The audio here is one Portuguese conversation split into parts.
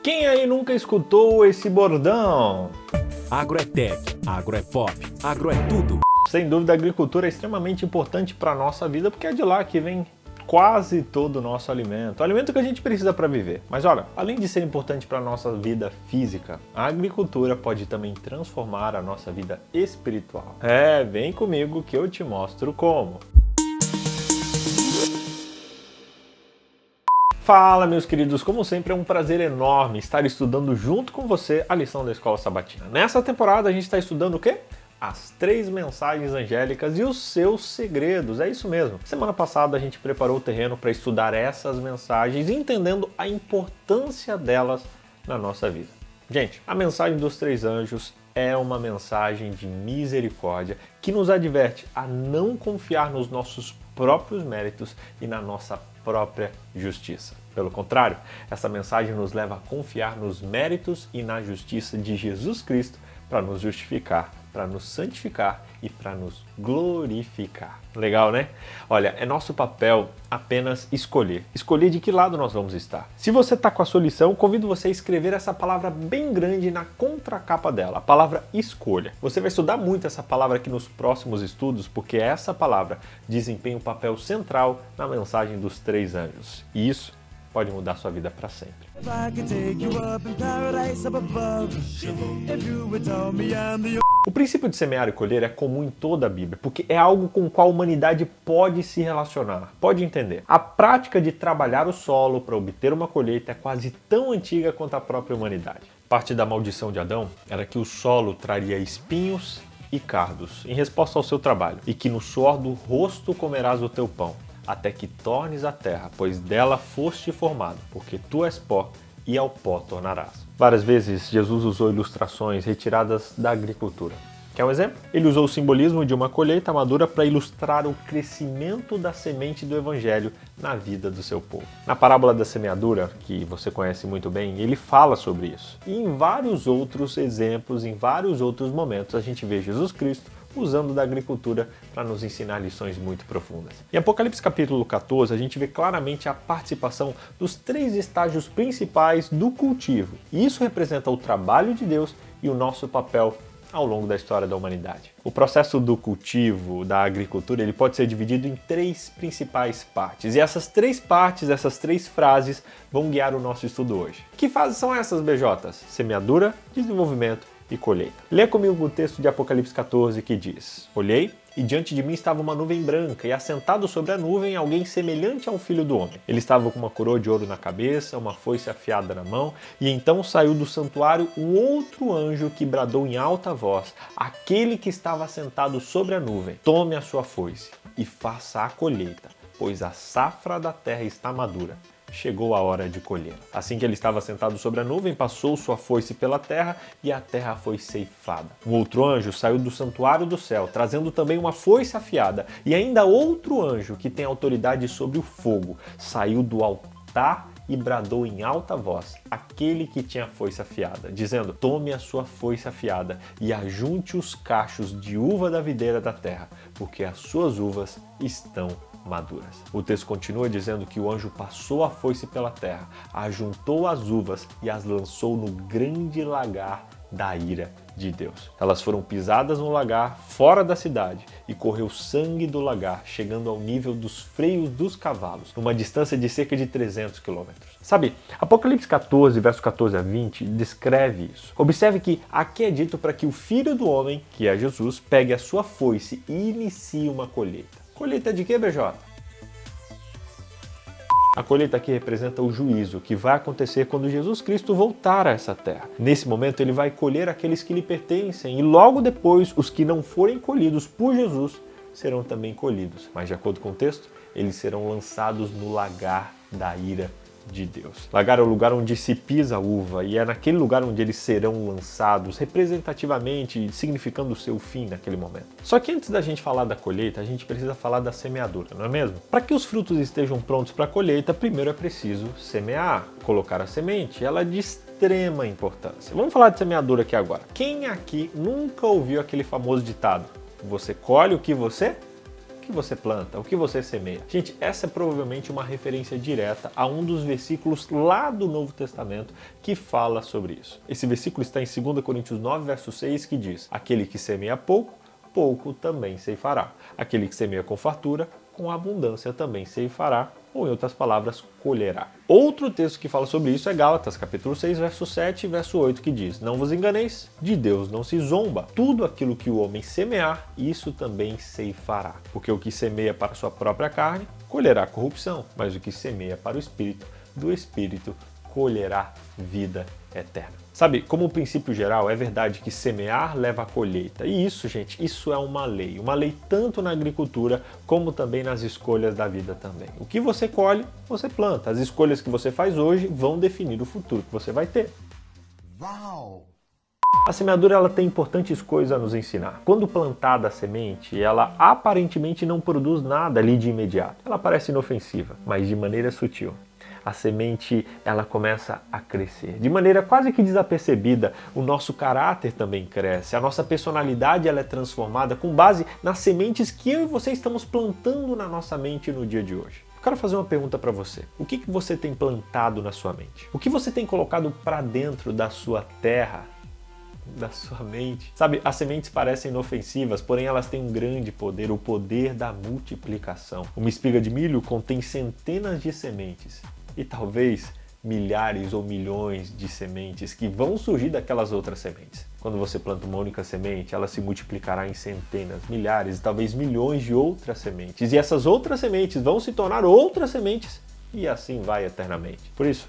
Quem aí nunca escutou esse bordão? Agro é tech, agro é pop, agro é tudo. Sem dúvida, a agricultura é extremamente importante para a nossa vida, porque é de lá que vem quase todo o nosso alimento. O alimento que a gente precisa para viver. Mas olha, além de ser importante para a nossa vida física, a agricultura pode também transformar a nossa vida espiritual. Vem comigo que eu te mostro como. Fala, meus queridos, como sempre é um prazer enorme estar estudando junto com você a lição da Escola Sabatina. Nessa temporada a gente está estudando o quê? As 3 mensagens angélicas e os seus segredos, é isso mesmo. Semana passada a gente preparou o terreno para estudar essas mensagens, entendendo a importância delas na nossa vida. Gente, a mensagem dos 3 anjos é uma mensagem de misericórdia que nos adverte a não confiar nos nossos próprios méritos e na nossa própria justiça. Pelo contrário, essa mensagem nos leva a confiar nos méritos e na justiça de Jesus Cristo para nos justificar, para nos santificar e para nos glorificar. Legal, né? Olha, é nosso papel apenas escolher. Escolher de que lado nós vamos estar. Se você está com a sua lição, convido você a escrever essa palavra bem grande na contracapa dela, a palavra escolha. Você vai estudar muito essa palavra aqui nos próximos estudos, porque essa palavra desempenha um papel central na mensagem dos 3 anjos. E isso pode mudar sua vida para sempre. O princípio de semear e colher é comum em toda a Bíblia, porque é algo com o qual a humanidade pode se relacionar, pode entender. A prática de trabalhar o solo para obter uma colheita é quase tão antiga quanto a própria humanidade. Parte da maldição de Adão era que o solo traria espinhos e cardos em resposta ao seu trabalho, e que no suor do rosto comerás o teu pão, até que tornes a terra, pois dela foste formado, porque tu és pó, e ao pó tornarás. Várias vezes Jesus usou ilustrações retiradas da agricultura. Quer um exemplo? Ele usou o simbolismo de uma colheita madura para ilustrar o crescimento da semente do evangelho na vida do seu povo. Na parábola da semeadura, que você conhece muito bem, ele fala sobre isso. E em vários outros exemplos, em vários outros momentos, a gente vê Jesus Cristo usando da agricultura para nos ensinar lições muito profundas. Em Apocalipse capítulo 14, a gente vê claramente a participação dos 3 estágios principais do cultivo. E isso representa o trabalho de Deus e o nosso papel ao longo da história da humanidade. O processo do cultivo, da agricultura, ele pode ser dividido em 3 principais partes. E essas 3 partes, essas 3 frases vão guiar o nosso estudo hoje. Que fases são essas, BJs? Semeadura, desenvolvimento e colheita. Lê comigo o texto de Apocalipse 14 que diz: Olhei, e diante de mim estava uma nuvem branca, e assentado sobre a nuvem alguém semelhante ao Filho do Homem. Ele estava com uma coroa de ouro na cabeça, uma foice afiada na mão, e então saiu do santuário um outro anjo que bradou em alta voz, aquele que estava assentado sobre a nuvem: Tome a sua foice e faça a colheita, pois a safra da terra está madura. Chegou a hora de colher. Assim que ele estava sentado sobre a nuvem, passou sua foice pela terra e a terra foi ceifada. Um outro anjo saiu do santuário do céu, trazendo também uma foice afiada. E ainda outro anjo, que tem autoridade sobre o fogo, saiu do altar e bradou em alta voz, aquele que tinha a foice afiada, dizendo: Tome a sua foice afiada e ajunte os cachos de uva da videira da terra, porque as suas uvas estão maduras. O texto continua dizendo que o anjo passou a foice pela terra, ajuntou as uvas e as lançou no grande lagar da ira de Deus. Elas foram pisadas no lagar fora da cidade e correu sangue do lagar, chegando ao nível dos freios dos cavalos, numa distância de cerca de 300 quilômetros. Sabe, Apocalipse 14, verso 14 a 20, descreve isso. Observe que aqui é dito para que o Filho do Homem, que é Jesus, pegue a sua foice e inicie uma colheita. Colheita de quê, BJ? A colheita aqui representa o juízo que vai acontecer quando Jesus Cristo voltar a essa terra. Nesse momento ele vai colher aqueles que lhe pertencem e logo depois os que não forem colhidos por Jesus serão também colhidos. Mas de acordo com o texto, eles serão lançados no lagar da ira de Deus. Lagar é o lugar onde se pisa a uva e é naquele lugar onde eles serão lançados, representativamente significando o seu fim naquele momento. Só que antes da gente falar da colheita, a gente precisa falar da semeadura, não é mesmo? Para que os frutos estejam prontos para a colheita, primeiro é preciso semear, colocar a semente. Ela é de extrema importância. Vamos falar de semeadura aqui agora. Quem aqui nunca ouviu aquele famoso ditado: você colhe o que você que você planta, o que você semeia. Gente, essa é provavelmente uma referência direta a um dos versículos lá do Novo Testamento que fala sobre isso. Esse versículo está em 2 Coríntios 9, verso 6, que diz: aquele que semeia pouco, pouco também ceifará. Aquele que semeia com fartura, com abundância também ceifará, ou em outras palavras, colherá. Outro texto que fala sobre isso é Gálatas, capítulo 6, verso 7 e verso 8, que diz: não vos enganeis, de Deus não se zomba. Tudo aquilo que o homem semear, isso também ceifará. Porque o que semeia para a sua própria carne, colherá corrupção, mas o que semeia para o Espírito, do Espírito colherá vida eterna. Sabe, como princípio geral, é verdade que semear leva à colheita. E isso, gente, isso é uma lei. Uma lei tanto na agricultura como também nas escolhas da vida também. O que você colhe, você planta. As escolhas que você faz hoje vão definir o futuro que você vai ter. Uau! A semeadura ela tem importantes coisas a nos ensinar. Quando plantada a semente, ela aparentemente não produz nada ali de imediato. Ela parece inofensiva, mas de maneira sutil. A semente ela começa a crescer. De maneira quase que desapercebida, o nosso caráter também cresce, a nossa personalidade ela é transformada com base nas sementes que eu e você estamos plantando na nossa mente no dia de hoje. Eu quero fazer uma pergunta para você. O que você tem plantado na sua mente? O que você tem colocado para dentro da sua terra? Da sua mente. Sabe, as sementes parecem inofensivas, porém elas têm um grande poder, o poder da multiplicação. Uma espiga de milho contém centenas de sementes e talvez milhares ou milhões de sementes que vão surgir daquelas outras sementes. Quando você planta uma única semente, ela se multiplicará em centenas, milhares e talvez milhões de outras sementes. E essas outras sementes vão se tornar outras sementes e assim vai eternamente. Por isso,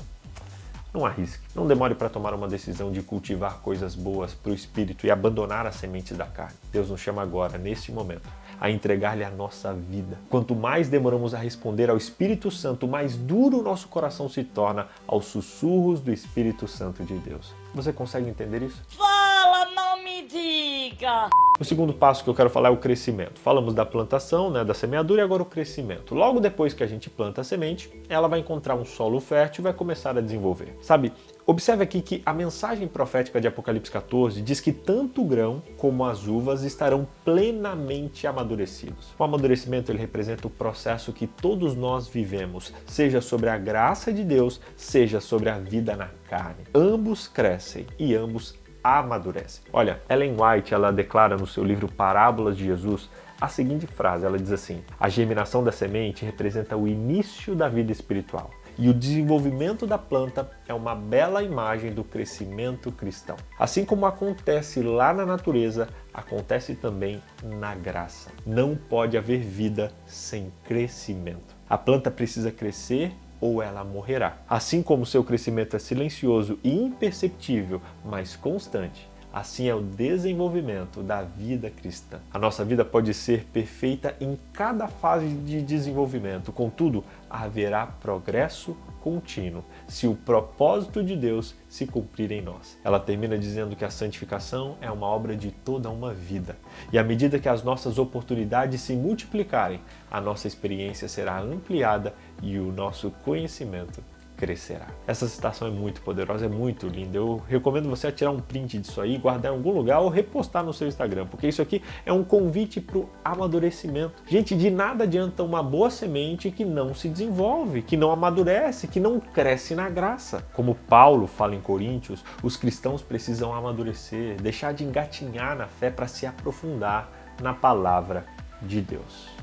não arrisque. Não demore para tomar uma decisão de cultivar coisas boas para o espírito e abandonar as sementes da carne. Deus nos chama agora, neste momento, a entregar-lhe a nossa vida. Quanto mais demoramos a responder ao Espírito Santo, mais duro o nosso coração se torna aos sussurros do Espírito Santo de Deus. Você consegue entender isso? Fala, não me diga! O segundo passo que eu quero falar é o crescimento. Falamos da plantação, da semeadura e agora o crescimento. Logo depois que a gente planta a semente, ela vai encontrar um solo fértil e vai começar a desenvolver. Sabe, observe aqui que a mensagem profética de Apocalipse 14 diz que tanto o grão como as uvas estarão plenamente amadurecidos. O amadurecimento ele representa o processo que todos nós vivemos, seja sobre a graça de Deus, seja sobre a vida na carne. Ambos crescem e ambos amadurece. Olha, Ellen White, ela declara no seu livro Parábolas de Jesus a seguinte frase, ela diz assim: a germinação da semente representa o início da vida espiritual e o desenvolvimento da planta é uma bela imagem do crescimento cristão. Assim como acontece lá na natureza, acontece também na graça. Não pode haver vida sem crescimento. A planta precisa crescer ou ela morrerá. Assim como seu crescimento é silencioso e imperceptível, mas constante, assim é o desenvolvimento da vida cristã. A nossa vida pode ser perfeita em cada fase de desenvolvimento, contudo, haverá progresso contínuo se o propósito de Deus se cumprir em nós. Ela termina dizendo que a santificação é uma obra de toda uma vida. E à medida que as nossas oportunidades se multiplicarem, a nossa experiência será ampliada e o nosso conhecimento crescerá. Essa citação é muito poderosa, é muito linda. Eu recomendo você tirar um print disso aí, guardar em algum lugar ou repostar no seu Instagram, porque isso aqui é um convite para o amadurecimento. Gente, de nada adianta uma boa semente que não se desenvolve, que não amadurece, que não cresce na graça. Como Paulo fala em Coríntios, os cristãos precisam amadurecer, deixar de engatinhar na fé para se aprofundar na palavra de Deus.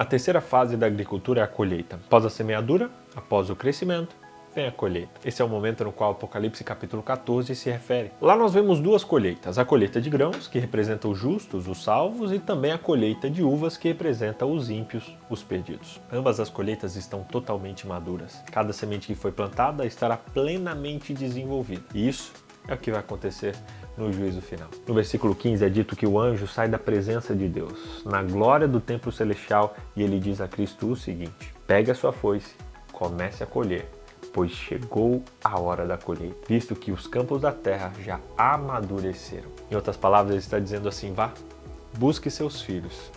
A terceira fase da agricultura é a colheita. Após a semeadura, após o crescimento, vem a colheita. Esse é o momento no qual Apocalipse capítulo 14 se refere. Lá nós vemos duas colheitas. A colheita de grãos, que representa os justos, os salvos, e também a colheita de uvas, que representa os ímpios, os perdidos. Ambas as colheitas estão totalmente maduras. Cada semente que foi plantada estará plenamente desenvolvida. E isso é o que vai acontecer no juízo final. No versículo 15 é dito que o anjo sai da presença de Deus, na glória do templo celestial, e ele diz a Cristo o seguinte: pegue a sua foice, comece a colher, pois chegou a hora da colheita, visto que os campos da terra já amadureceram. Em outras palavras, ele está dizendo assim: vá, busque seus filhos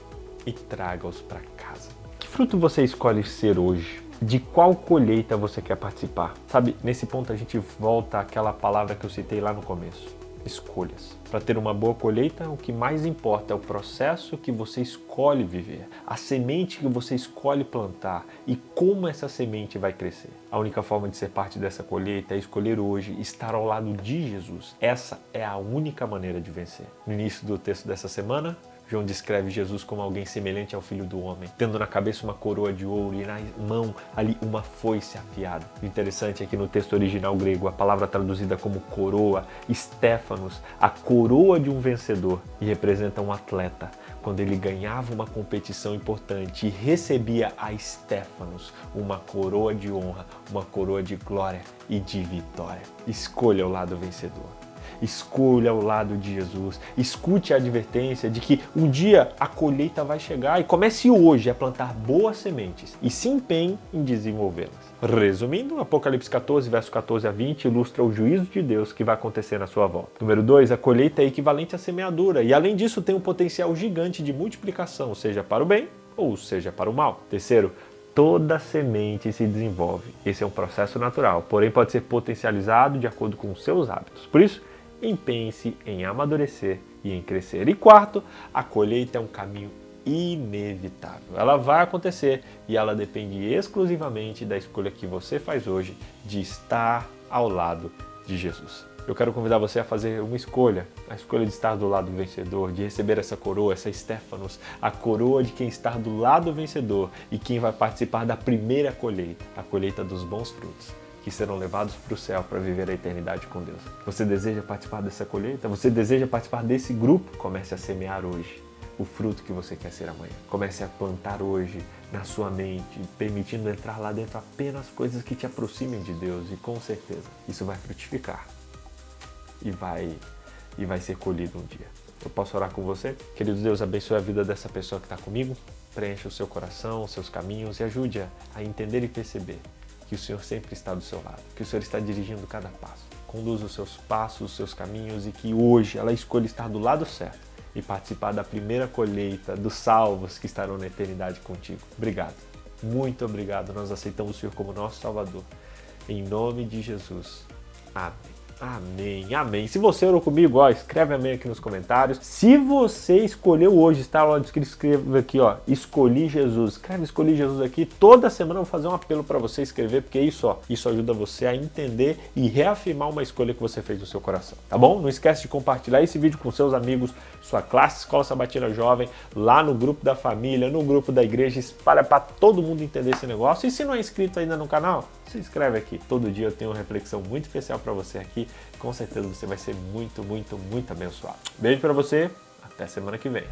e traga-os para casa. Que fruto você escolhe ser hoje? De qual colheita você quer participar? Sabe, nesse ponto a gente volta àquela palavra que eu citei lá no começo: escolhas. Para ter uma boa colheita, o que mais importa é o processo que você escolhe viver, a semente que você escolhe plantar e como essa semente vai crescer. A única forma de ser parte dessa colheita é escolher hoje estar ao lado de Jesus. Essa é a única maneira de vencer. No início do texto dessa semana, João descreve Jesus como alguém semelhante ao Filho do Homem, tendo na cabeça uma coroa de ouro e na mão ali uma foice afiada. O interessante é que no texto original grego, a palavra traduzida como coroa, Stéphanos, a coroa de um vencedor, e representa um atleta, quando ele ganhava uma competição importante e recebia a Stéphanos, uma coroa de honra, uma coroa de glória e de vitória. Escolha o lado vencedor. Escolha o lado de Jesus, escute a advertência de que um dia a colheita vai chegar e comece hoje a plantar boas sementes e se empenhe em desenvolvê-las. Resumindo, Apocalipse 14, verso 14 a 20 ilustra o juízo de Deus que vai acontecer na sua volta. Número 2, a colheita é equivalente à semeadura e além disso tem um potencial gigante de multiplicação, seja para o bem ou seja para o mal. Terceiro, toda semente se desenvolve. Esse é um processo natural, porém pode ser potencializado de acordo com os seus hábitos. Por isso, empenhe-se em amadurecer e em crescer. E quarto, a colheita é um caminho inevitável. Ela vai acontecer e ela depende exclusivamente da escolha que você faz hoje de estar ao lado de Jesus. Eu quero convidar você a fazer uma escolha, a escolha de estar do lado vencedor, de receber essa coroa, essa Stéphanos, a coroa de quem está do lado vencedor e quem vai participar da primeira colheita, a colheita dos bons frutos, que serão levados para o céu para viver a eternidade com Deus. Você deseja participar dessa colheita? Você deseja participar desse grupo? Comece a semear hoje o fruto que você quer ser amanhã. Comece a plantar hoje na sua mente, permitindo entrar lá dentro apenas coisas que te aproximem de Deus e com certeza isso vai frutificar e vai ser colhido um dia. Eu posso orar com você? Querido Deus, abençoe a vida dessa pessoa que está comigo, preencha o seu coração, os seus caminhos e ajude-a a entender e perceber que o Senhor sempre está do seu lado, que o Senhor está dirigindo cada passo. Conduza os seus passos, os seus caminhos e que hoje ela escolha estar do lado certo e participar da primeira colheita dos salvos que estarão na eternidade contigo. Obrigado. Muito obrigado. Nós aceitamos o Senhor como nosso Salvador. Em nome de Jesus. Amém. Amém, amém. Se você orou comigo, escreve amém aqui nos comentários. Se você escolheu hoje, está lá escreve aqui, escolhi Jesus. Escreve escolhi Jesus aqui. Toda semana eu vou fazer um apelo para você escrever, porque isso ajuda você a entender e reafirmar uma escolha que você fez no seu coração, tá bom? Não esquece de compartilhar esse vídeo com seus amigos, sua classe Escola Sabatina Jovem, lá no grupo da família, no grupo da igreja. Espalha para todo mundo entender esse negócio. E se não é inscrito ainda no canal, se inscreve aqui. Todo dia eu tenho uma reflexão muito especial para você aqui. Com certeza você vai ser muito, muito, muito abençoado. Beijo para você. Até semana que vem.